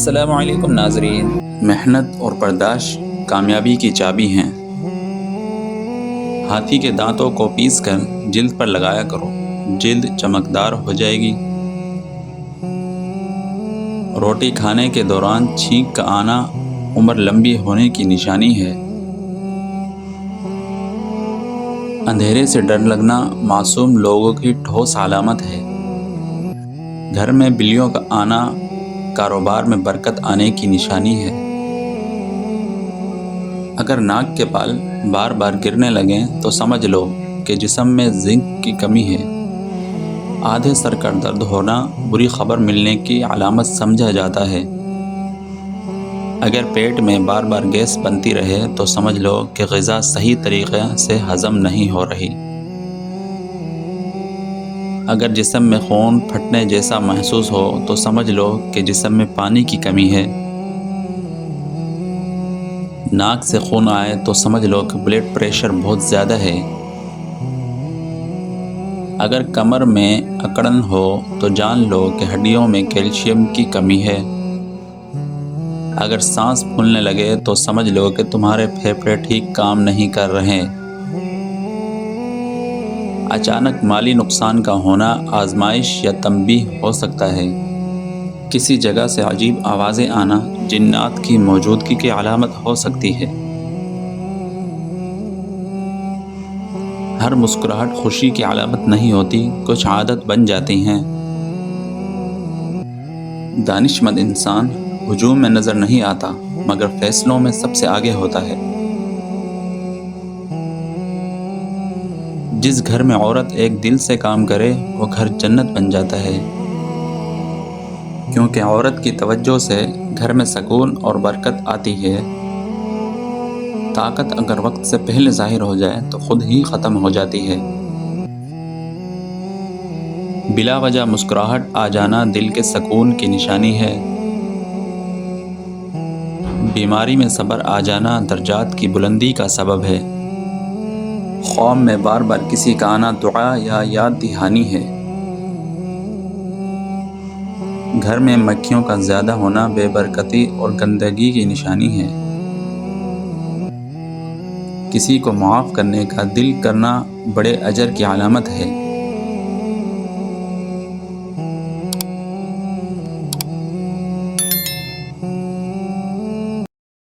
السلام علیکم ناظرین۔ محنت اور برداشت کامیابی کی چابی ہیں۔ ہاتھی کے دانتوں کو پیس کر جلد پر لگایا کرو، جلد چمکدار ہو جائے گی۔ روٹی کھانے کے دوران چھینک کا آنا عمر لمبی ہونے کی نشانی ہے۔ اندھیرے سے ڈر لگنا معصوم لوگوں کی ٹھوس علامت ہے۔ گھر میں بلیوں کا آنا کاروبار میں برکت آنے کی نشانی ہے۔ اگر ناک کے بال بار بار گرنے لگیں تو سمجھ لو کہ جسم میں زنک کی کمی ہے۔ آدھے سر کا درد ہونا بری خبر ملنے کی علامت سمجھا جاتا ہے۔ اگر پیٹ میں بار بار گیس بنتی رہے تو سمجھ لو کہ غذا صحیح طریقے سے ہضم نہیں ہو رہی۔ اگر جسم میں خون پھٹنے جیسا محسوس ہو تو سمجھ لو کہ جسم میں پانی کی کمی ہے۔ ناک سے خون آئے تو سمجھ لو کہ بلڈ پریشر بہت زیادہ ہے۔ اگر کمر میں اکڑن ہو تو جان لو کہ ہڈیوں میں کیلشیم کی کمی ہے۔ اگر سانس پھولنے لگے تو سمجھ لو کہ تمہارے پھیپھڑے ٹھیک کام نہیں کر رہے۔ اچانک مالی نقصان کا ہونا آزمائش یا تنبیہ ہو سکتا ہے۔ کسی جگہ سے عجیب آوازیں آنا جنات کی موجودگی کی علامت ہو سکتی ہے۔ ہر مسکراہٹ خوشی کی علامت نہیں ہوتی، کچھ عادت بن جاتی ہیں۔ دانش مند انسان ہجوم میں نظر نہیں آتا مگر فیصلوں میں سب سے آگے ہوتا ہے۔ جس گھر میں عورت ایک دل سے کام کرے وہ گھر جنت بن جاتا ہے، کیونکہ عورت کی توجہ سے گھر میں سکون اور برکت آتی ہے۔ طاقت اگر وقت سے پہلے ظاہر ہو جائے تو خود ہی ختم ہو جاتی ہے۔ بلا وجہ مسکراہٹ آ جانا دل کے سکون کی نشانی ہے۔ بیماری میں صبر آ جانا درجات کی بلندی کا سبب ہے۔ خواب میں بار بار کسی کا آنا دعا یا یاد دہانی ہے۔ گھر میں مکھیوں کا زیادہ ہونا بے برکتی اور گندگی کی نشانی ہے۔ کسی کو معاف کرنے کا دل کرنا بڑے اجر کی علامت ہے۔